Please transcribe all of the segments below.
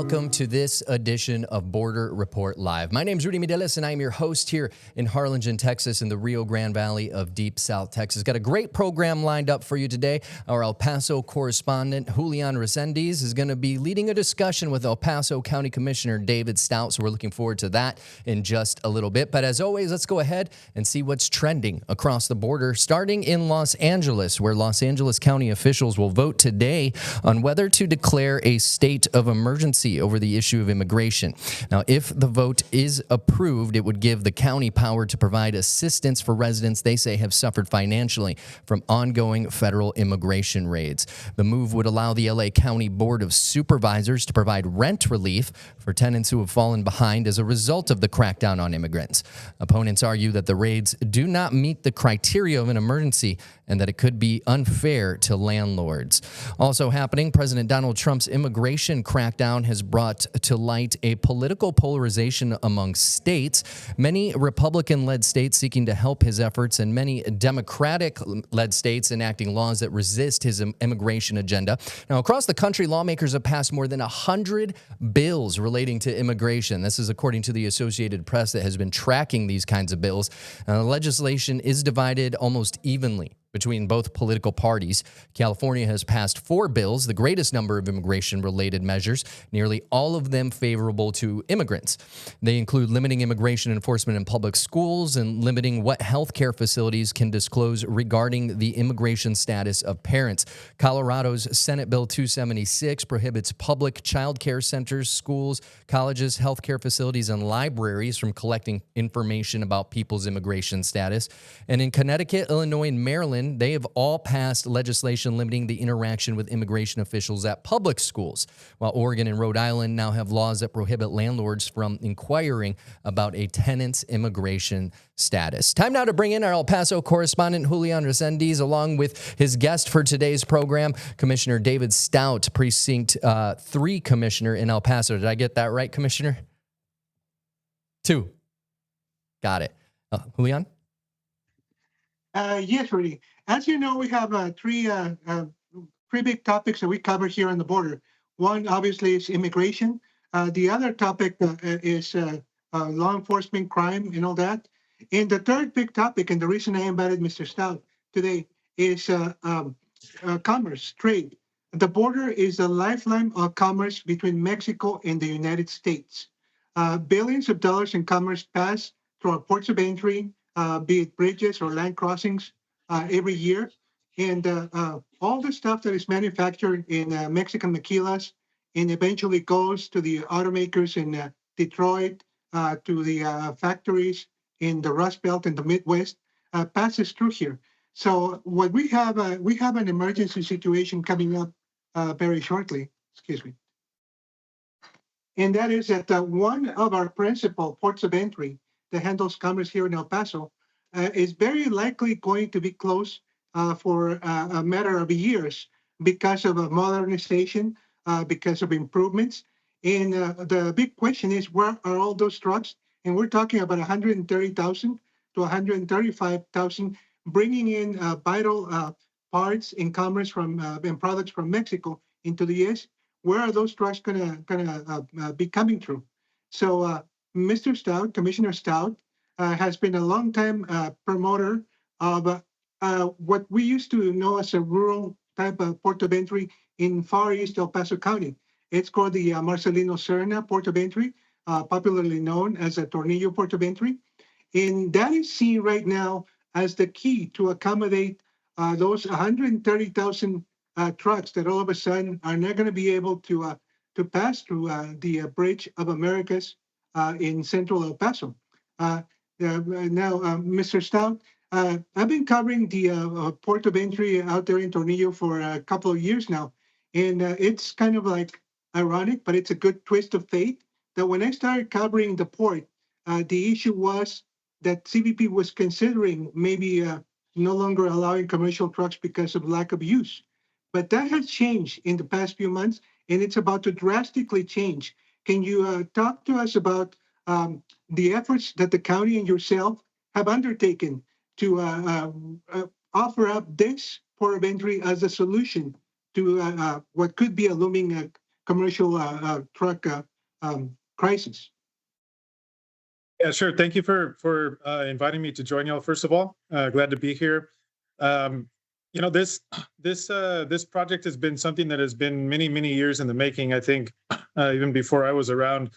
welcome to this edition of Border Report Live. My name is Rudy Medelis, and I'm your host here in Harlingen, Texas, in the Rio Grande Valley of Deep South Texas. Got a great program lined up for you today. Our El Paso correspondent, Julian Resendiz, is going to be leading a discussion with El Paso County Commissioner David Stout, so we're looking forward to that in just a little bit. But as always, let's go ahead and see what's trending across the border, starting in Los Angeles, where Los Angeles County officials will vote today on whether to declare a state of emergency over the issue of immigration. Now, if the vote is approved, it would give the county power to provide assistance for residents they say have suffered financially from ongoing federal immigration raids. The move would allow the LA County Board of Supervisors to provide rent relief for tenants who have fallen behind as a result of the crackdown on immigrants. Opponents argue that the raids do not meet the criteria of an emergency and that it could be unfair to landlords. Also happening, President Donald Trump's immigration crackdown has brought to light a political polarization among states. Many Republican-led states seeking to help his efforts, and many Democratic-led states enacting laws that resist his immigration agenda. Now, across the country, lawmakers have passed more than 100 bills relating to immigration. This is according to the Associated Press that has been tracking these kinds of bills. The legislation is divided almost evenly between both political parties. California has passed 4 bills, the greatest number of immigration-related measures, nearly all of them favorable to immigrants. They include limiting immigration enforcement in public schools and limiting what healthcare facilities can disclose regarding the immigration status of parents. Colorado's Senate Bill 276 prohibits public child care centers, schools, colleges, healthcare facilities, and libraries from collecting information about people's immigration status. And in Connecticut, Illinois, and Maryland, they have all passed legislation limiting the interaction with immigration officials at public schools, while Oregon and Rhode Island now have laws that prohibit landlords from inquiring about a tenant's immigration status. Time now to bring in our El Paso correspondent, Julian Resendiz, along with his guest for today's program, Commissioner David Stout, Precinct 3 Commissioner in El Paso. Did I get that right, Commissioner? 2. Got it. Julian? Yes, Rudy. As you know, we have three big topics that we cover here on the border. One, obviously, is immigration. The other topic is law enforcement, crime, and all that. And the third big topic, and the reason I invited Mr. Stout today, is commerce, trade. The border is the lifeline of commerce between Mexico and the United States. Billions of dollars in commerce pass through our ports of entry, be it bridges or land crossings, every year. And all the stuff that is manufactured in Mexican maquilas and eventually goes to the automakers in Detroit, to the factories in the Rust Belt and the Midwest, passes through here. So what we have an emergency situation coming up very shortly, excuse me. And that is that one of our principal ports of entry that handles commerce here in El Paso is very likely going to be closed for a matter of years because of a modernization, because of improvements. And the big question is, where are all those trucks? And we're talking about 130,000 to 135,000 bringing in vital parts in commerce from and products from Mexico into the U.S. Where are those trucks gonna be coming through? So Mr. Stout, Commissioner Stout, has been a long-time promoter of what we used to know as a rural type of port of entry in Far East El Paso County. It's called the Marcelino Serna Port of Entry, popularly known as a Tornillo Port of Entry. And that is seen right now as the key to accommodate those 130,000 trucks that all of a sudden are not going to be able to pass through the Bridge of Americas in central El Paso. Now, Mr. Stout, I've been covering the port of entry out there in Tornillo for a couple of years now, and it's kind of like ironic, but it's a good twist of fate that when I started covering the port, the issue was that CBP was considering maybe no longer allowing commercial trucks because of lack of use. But that has changed in the past few months, and it's about to drastically change. Can you talk to us about the efforts that the county and yourself have undertaken to offer up this port of entry as a solution to what could be a looming commercial truck crisis. Yeah, sure. Thank you for inviting me to join y'all. First of all, glad to be here. Um, this project has been something that has been many years in the making. I think even before I was around,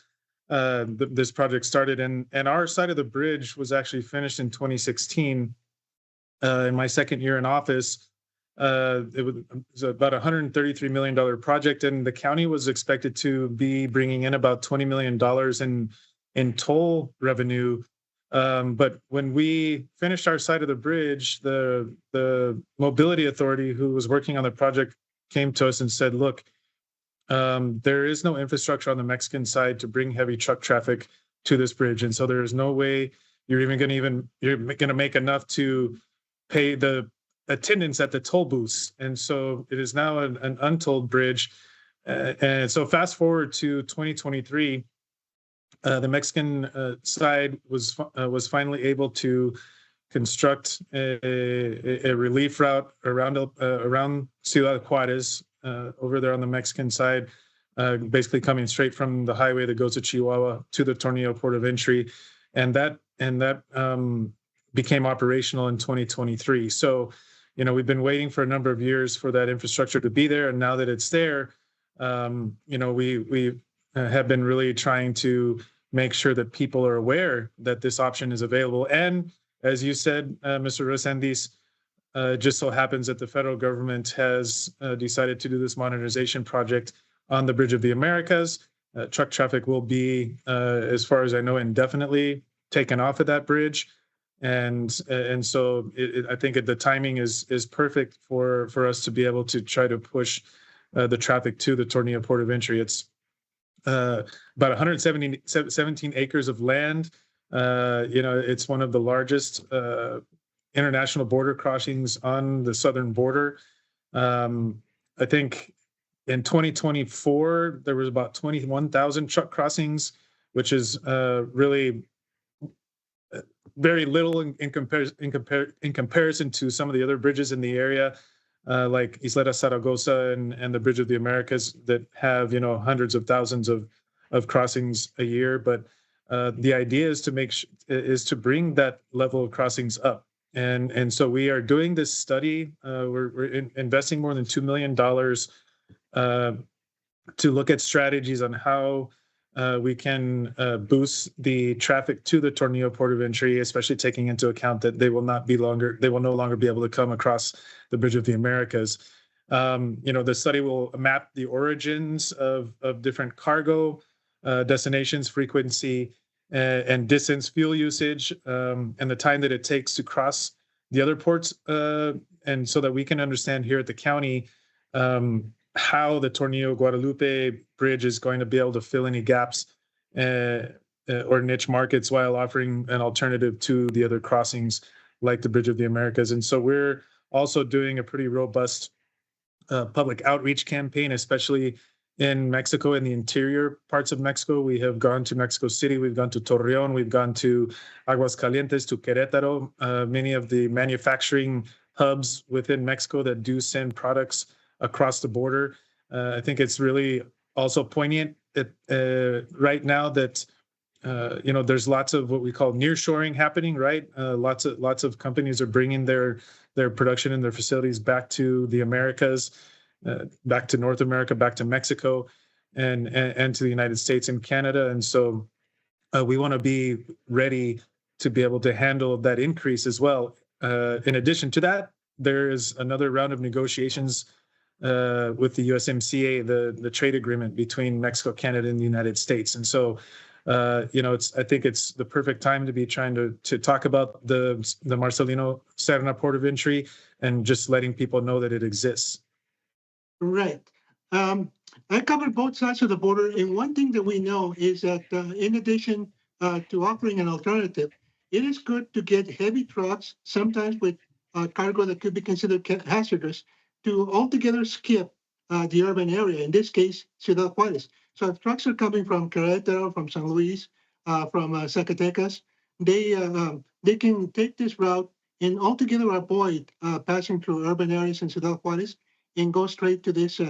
this project started, and our side of the bridge was actually finished in 2016. In my second year in office, it was about $133 million project, and the county was expected to be bringing in about $20 million in toll revenue. But when we finished our side of the bridge, the mobility authority who was working on the project came to us and said, "Look, there is no infrastructure on the Mexican side to bring heavy truck traffic to this bridge, and so there is no way you're going to make enough to pay the attendants at the toll booths." And so it is now an untolled bridge. And so fast forward to 2023, the Mexican side was finally able to construct a relief route around Ciudad Juarez, over there on the Mexican side, basically coming straight from the highway that goes to Chihuahua to the Tornillo port of entry, and that became operational in 2023. So, we've been waiting for a number of years for that infrastructure to be there, and now that it's there, we have been really trying to make sure that people are aware that this option is available. And as you said, Mr. Rosendis, just so happens that the federal government has decided to do this modernization project on the Bridge of the Americas. Truck traffic will be, as far as I know, indefinitely taken off of that bridge. And so I think the timing is perfect for us to be able to try to push the traffic to the Tornillo port of entry. It's about 117 acres of land. It's one of the largest international border crossings on the southern border. I think in 2024 there was about 21,000 truck crossings, which is really very little in comparison to some of the other bridges in the area, like Isleta Zaragoza and the Bridge of the Americas that have hundreds of thousands of crossings a year. But the idea is to bring that level of crossings up, and so we are doing this study. We're investing more than $2 million to look at strategies on how we can boost the traffic to the Tornillo port of entry, especially taking into account that they will no longer be able to come across the Bridge of the Americas. The study will map the origins of different cargo destinations, frequency, and distance, fuel usage, and the time that it takes to cross the other ports, and so that we can understand here at the county how the Tornillo Guadalupe bridge is going to be able to fill any gaps or niche markets while offering an alternative to the other crossings like the Bridge of the Americas. And so we're also doing a pretty robust public outreach campaign, especially in Mexico, in the interior parts of Mexico. We have gone to Mexico City, we've gone to Torreon, we've gone to Aguascalientes, to Querétaro, many of the manufacturing hubs within Mexico that do send products across the border. I think it's really also poignant that right now that there's lots of what we call nearshoring happening, right? Lots of companies are bringing their production and their facilities back to the Americas, back to North America, back to Mexico, and to the United States and Canada. And so we want to be ready to be able to handle that increase as well. In addition to that, there is another round of negotiations with the USMCA, the trade agreement between Mexico, Canada, and the United States. And so, I think it's the perfect time to be trying to talk about the Marcelino Serna port of entry and just letting people know that it exists. Right. I covered both sides of the border, and one thing that we know is that in addition to offering an alternative, it is good to get heavy trucks, sometimes with cargo that could be considered hazardous, to altogether skip the urban area, in this case, Ciudad Juarez. So if trucks are coming from Querétaro, from San Luis, from Zacatecas, they can take this route and altogether avoid passing through urban areas in Ciudad Juarez and go straight to this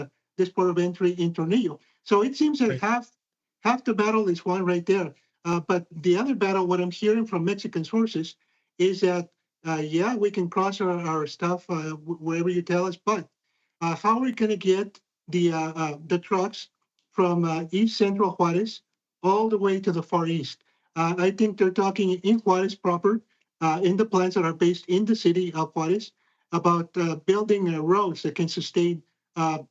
port of entry in Tornillo. So it seems that Right. half the battle is won right there. But the other battle, what I'm hearing from Mexican sources, is that yeah, we can cross our stuff wherever you tell us, but how are we going to get the trucks from East Central Juarez all the way to the Far East? I think they're talking in Juarez proper, in the plants that are based in the city of Juarez, about building roads that can sustain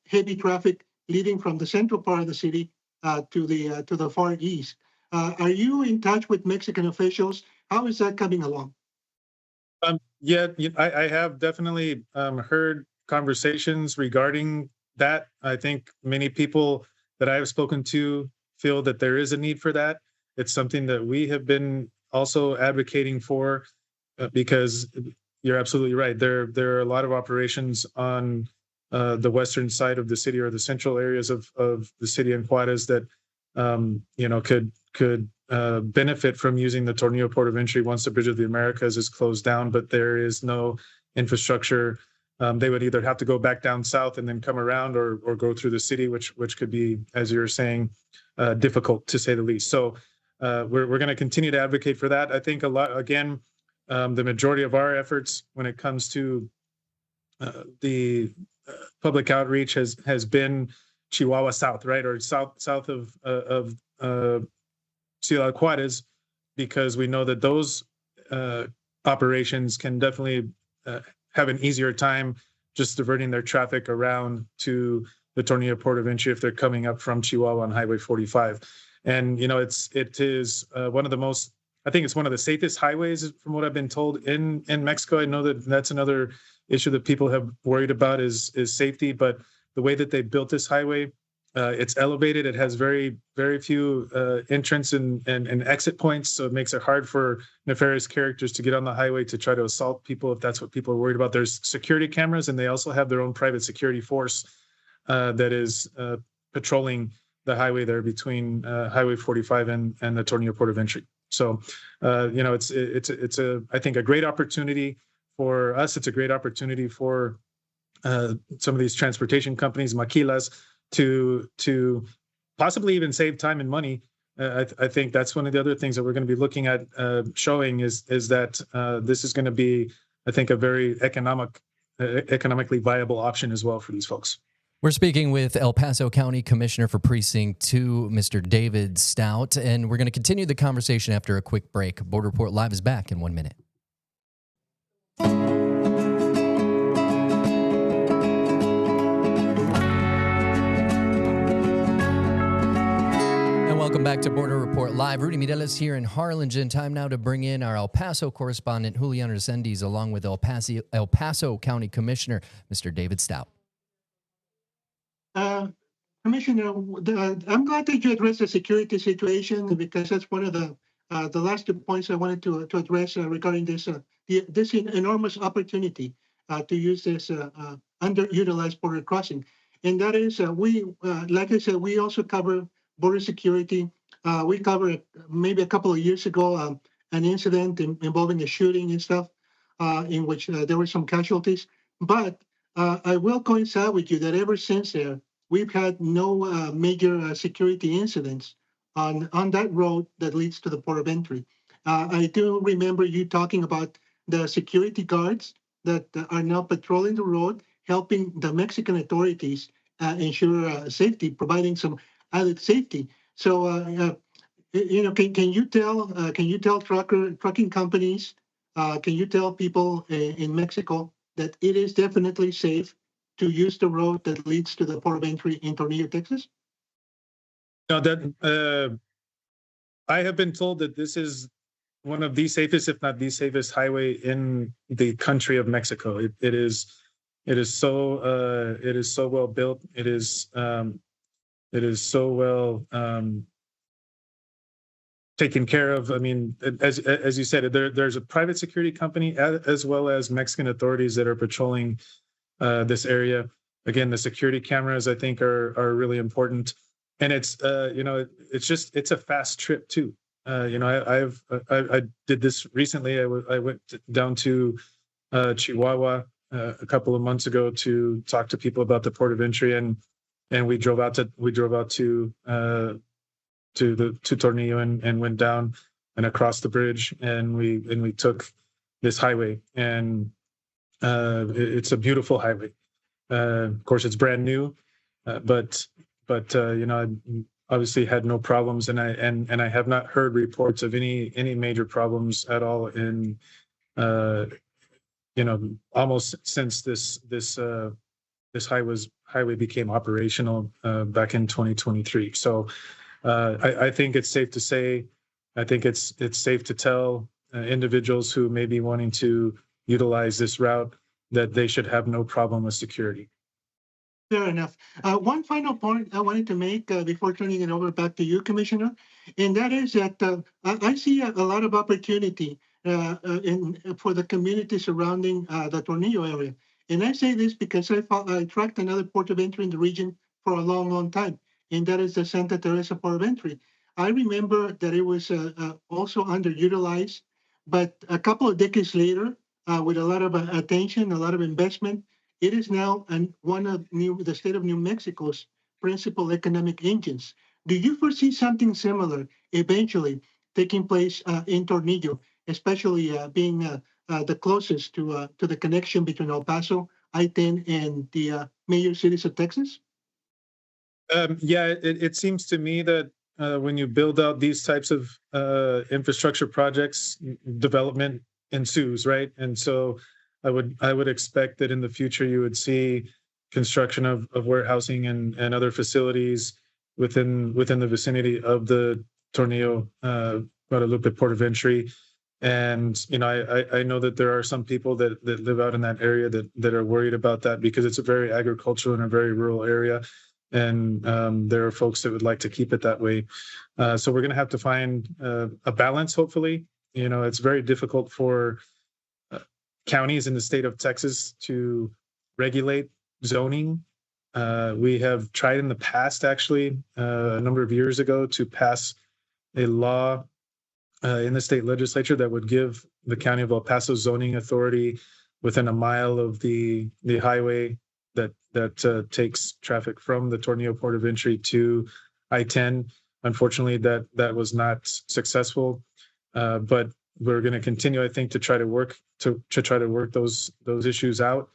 heavy traffic leading from the central part of the city to the Far East. Are you in touch with Mexican officials? How is that coming along? Yeah, I have definitely heard conversations regarding that. I think many people that I have spoken to feel that there is a need for that. It's something that we have been also advocating for, because you're absolutely right. There are a lot of operations on the western side of the city, or the central areas of the city in Juarez, that could benefit from using the Tornillo Port of Entry once the Bridge of the Americas is closed down, but there is no infrastructure. They would either have to go back down south and then come around, or go through the city, which could be, as you were saying, difficult to say the least. So we're going to continue to advocate for that. I think a lot, again, the majority of our efforts when it comes to the public outreach has been Chihuahua South, right, or south of Ciudad Juarez, because we know that those operations can definitely have an easier time just diverting their traffic around to the Tornillo Port of Entry if they're coming up from Chihuahua on Highway 45. And it is one of the most, I think it's one of the safest highways from what I've been told in Mexico. I know that that's another issue that people have worried about is safety, but the way that they built this highway, it's elevated. It has very, very few entrance and exit points, so it makes it hard for nefarious characters to get on the highway to try to assault people if that's what people are worried about. There's security cameras, and they also have their own private security force that is patrolling the highway there between Highway 45 and the Tornillo Port of Entry. So, it's I think a great opportunity for us. It's a great opportunity for some of these transportation companies, maquilas, to possibly even save time and money. I think that's one of the other things that we're going to be looking at showing is that this is going to be, I think, a very economically viable option as well for these folks. We're speaking with El Paso County Commissioner for Precinct 2, Mr. David Stout, and we're going to continue the conversation after a quick break. Border Report Live is back in 1 minute. Welcome back to Border Report Live. Rudy Mireles here in Harlingen. Time now to bring in our El Paso correspondent, Julian Resendiz, along with El Paso County Commissioner, Mr. David Stout. Commissioner, I'm glad that you addressed the security situation, because that's one of the last 2 points I wanted to address regarding this enormous opportunity to use this underutilized border crossing. And that is, like I said, we also cover border security. We covered maybe a couple of years ago an incident involving a shooting and stuff, in which there were some casualties. But I will coincide with you that ever since there, we've had no major security incidents on that road that leads to the port of entry. I do remember you talking about the security guards that are now patrolling the road, helping the Mexican authorities ensure safety, providing some added safety. So, can you tell trucking companies, can you tell people in Mexico that it is definitely safe to use the road that leads to the port of entry in Tornillo, Texas? No, that I have been told that this is one of the safest, if not the safest, highway in the country of Mexico. It is so well built. It is so well taken care of. I mean, as you said, there's a private security company as well as Mexican authorities that are patrolling this area. Again, the security cameras, I think, are really important, and it's it's a fast trip too. I did this recently. I went down to Chihuahua a couple of months ago to talk to people about the port of entry, and and we drove out to Tornillo and went down and across the bridge, and we took this highway, and it's a beautiful highway. Of course, it's brand new, but I obviously had no problems, and I have not heard reports of any major problems at all in almost since this highway became operational back in 2023. So I think it's safe to say, I think it's safe to tell individuals who may be wanting to utilize this route that they should have no problem with security. Fair enough. One final point I wanted to make before turning it over back to you, Commissioner, and that is that I see a lot of opportunity for the community surrounding the Tornillo area. And I say this because I tracked another port of entry in the region for a long, long time, and that is the Santa Teresa port of entry. I remember that it was also underutilized, but a couple of decades later, with a lot of attention, a lot of investment, it is now one of the state of New Mexico's principal economic engines. Do you foresee something similar eventually taking place in Tornillo, especially being the closest to the connection between El Paso, I-10, and the major cities of Texas? Yeah, it seems to me that when you build out these types of infrastructure projects, development ensues, right? And so I would expect that in the future you would see construction of warehousing and other facilities within the vicinity of the Tornillo Guadalupe port of entry. And I know that there are some people that live out in that area that are worried about that because it's a very agricultural and a very rural area, and there are folks that would like to keep it that way. So we're going to have to find a balance. Hopefully, it's very difficult for counties in the state of Texas to regulate zoning. We have tried in the past, actually, a number of years ago, to pass a law in the state legislature that would give the county of El Paso zoning authority within a mile of the highway that takes traffic from the Tornillo port of entry to I-10. Unfortunately, that was not successful, but we're going to continue, I think, to try to work those issues out.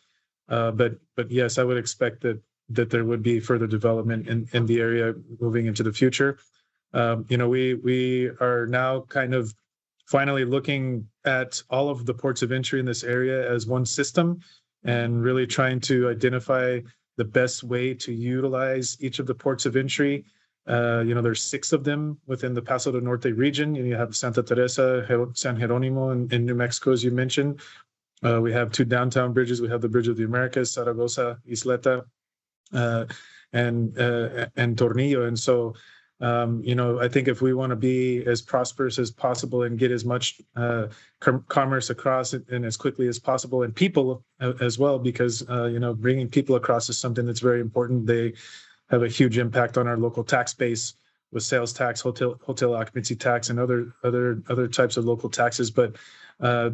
But yes, I would expect that there would be further development in the area moving into the future. We are now kind of finally looking at all of the ports of entry in this area as one system and really trying to identify the best way to utilize each of the ports of entry. There's 6 of them within the Paso del Norte region. You have Santa Teresa, San Jeronimo in New Mexico, as you mentioned. We have 2 downtown bridges. We have the Bridge of the Americas, Zaragoza, Isleta, and Tornillo. And so, I think if we want to be as prosperous as possible and get as much commerce across it and as quickly as possible, and people as well, because bringing people across is something that's very important. They have a huge impact on our local tax base with sales tax, hotel occupancy tax, and other types of local taxes. But I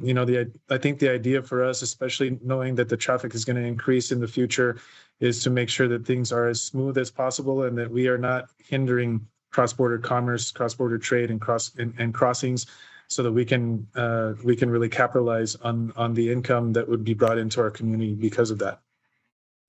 think the idea for us, especially knowing that the traffic is going to increase in the future, is to make sure that things are as smooth as possible and that we are not hindering cross-border commerce, cross-border trade, and crossings, so that we can really capitalize on the income that would be brought into our community because of that.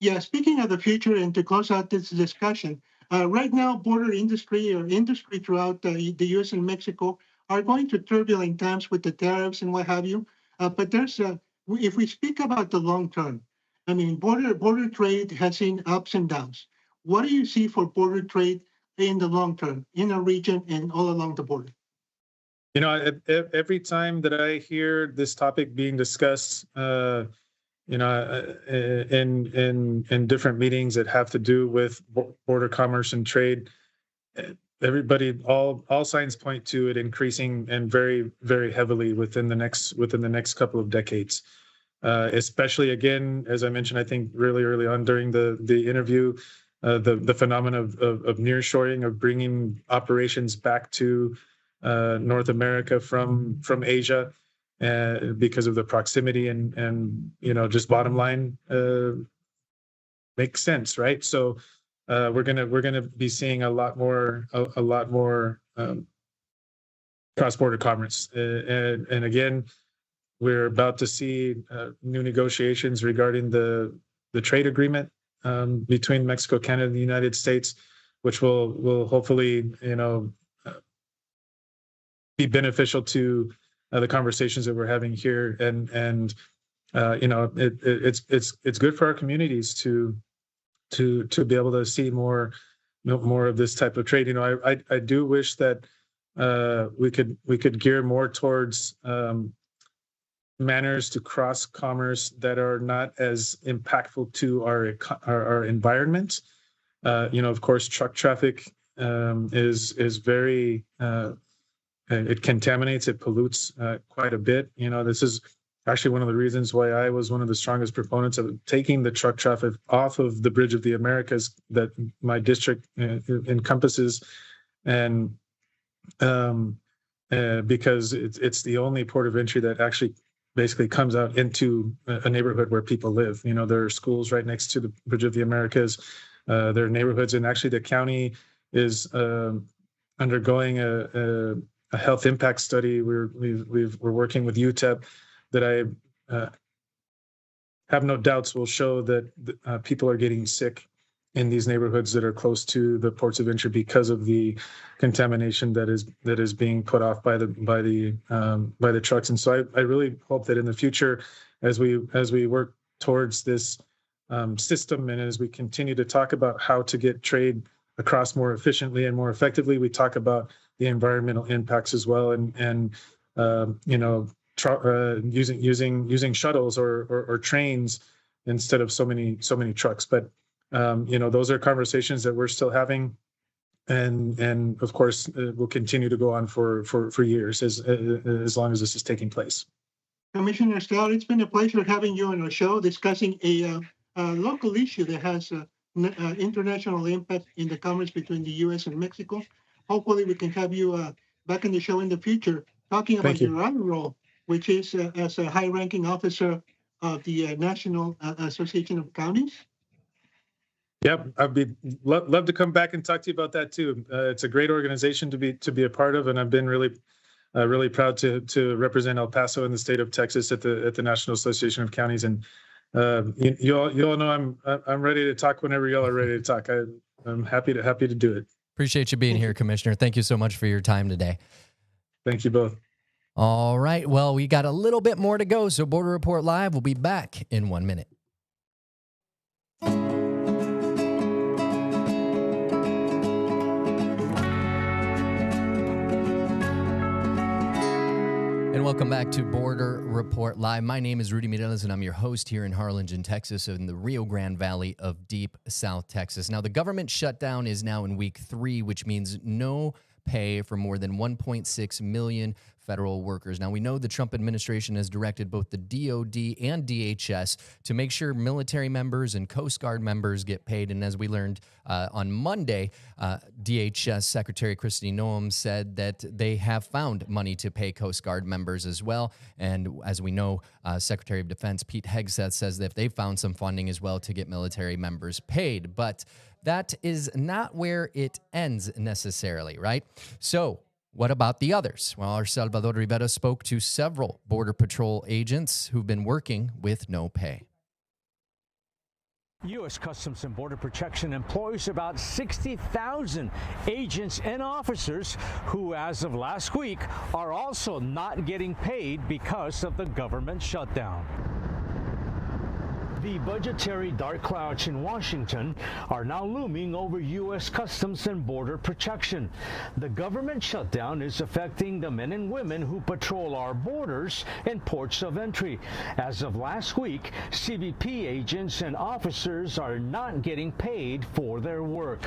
Yeah, speaking of the future, and to close out this discussion, right now, border industry or industry throughout the U.S. and Mexico are going through turbulent times with the tariffs and what have you. But if we speak about the long term, I mean, border trade has seen ups and downs. What do you see for border trade in the long term in our region and all along the border? Every time that I hear this topic being discussed, in different meetings that have to do with border commerce and trade, all signs point to it increasing, and very, very heavily within the next couple of decades. Especially, again, as I mentioned, I think really early on during the interview, the phenomenon of nearshoring, of bringing operations back to North America from Asia, because of the proximity and just bottom line makes sense, right? So we're gonna be seeing a lot more cross-border commerce. And again, we're about to see new negotiations regarding the trade agreement between Mexico, Canada, and the United States, which will hopefully, be beneficial to the conversations that we're having here. And it's good for our communities to be able to see more of this type of trade. I do wish that we could gear more towards manners to cross commerce that are not as impactful to our environment. Of course, truck traffic is very it contaminates, it pollutes quite a bit. This is actually one of the reasons why I was one of the strongest proponents of taking the truck traffic off of the Bridge of the Americas that my district encompasses, and because it's the only port of entry that actually basically comes out into a neighborhood where people live. There are schools right next to the Bridge of the Americas. There are neighborhoods, and actually the county is undergoing a health impact study. We're working with UTEP that I have no doubts will show that people are getting sick in these neighborhoods that are close to the ports of entry because of the contamination that is being put off by the trucks. And so I really hope that in the future, as we work towards this system, and as we continue to talk about how to get trade across more efficiently and more effectively, we talk about the environmental impacts as well, and using shuttles or trains instead of so many trucks. But those are conversations that we're still having, and of course will continue to go on for years as long as this is taking place. Commissioner Stout, it's been a pleasure having you on our show discussing a local issue that has international impact in the commerce between the U.S. and Mexico. Hopefully we can have you back in the show in the future talking about your other role, which is as a high-ranking officer of the National Association of Counties. Yep, I'd love to come back and talk to you about that too. It's a great organization to be a part of, and I've been really proud to represent El Paso in the state of Texas at the National Association of Counties. And you all know I'm ready to talk whenever y'all are ready to talk. I'm happy to do it. Appreciate you being here, Commissioner. Thank you so much for your time today. Thank you both. All right. Well, we got a little bit more to go, so Border Report Live will be back in 1 minute. And welcome back to Border Report Live. My name is Rudy Mireles, and I'm your host here in Harlingen, Texas, in the Rio Grande Valley of deep South Texas. Now, the government shutdown is now in week 3, which means no pay for more than 1.6 million federal workers. Now, we know the Trump administration has directed both the DOD and DHS to make sure military members and Coast Guard members get paid. And as we learned on Monday, DHS Secretary Kristi Noem said that they have found money to pay Coast Guard members as well. And as we know, Secretary of Defense Pete Hegseth says that they've found some funding as well to get military members paid. But that is not where it ends necessarily, right? So what about the others? Well, our Salvador Rivera spoke to several Border Patrol agents who've been working with no pay. U.S. Customs and Border Protection employs about 60,000 agents and officers who, as of last week, are also not getting paid because of the government shutdown. The budgetary dark clouds in Washington are now looming over U.S. Customs and Border Protection. The government shutdown is affecting the men and women who patrol our borders and ports of entry. As of last week, CBP agents and officers are not getting paid for their work.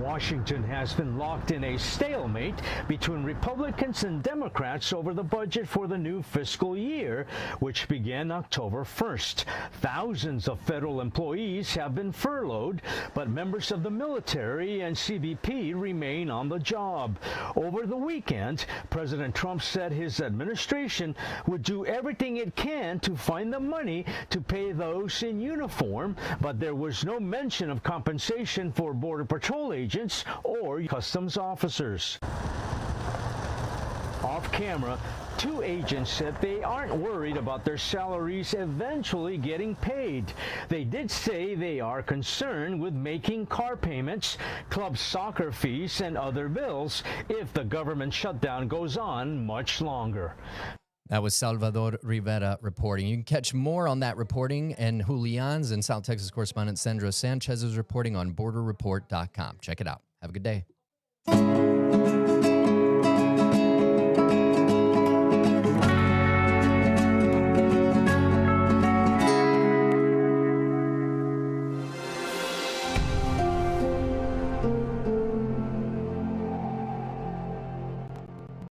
Washington has been locked in a stalemate between Republicans and Democrats over the budget for the new fiscal year, which began October 1st. Thousands of federal employees have been furloughed, but members of the military and CBP remain on the job. Over the weekend, President Trump said his administration would do everything it can to find the money to pay those in uniform, but there was no mention of compensation for Border Patrol agents or customs officers. Off camera, two agents said they aren't worried about their salaries eventually getting paid. They did say they are concerned with making car payments, club soccer fees, and other bills if the government shutdown goes on much longer. That was Salvador Rivera reporting. You can catch more on that reporting and Julian's and South Texas correspondent Sandra Sanchez's reporting on borderreport.com. Check it out. Have a good day.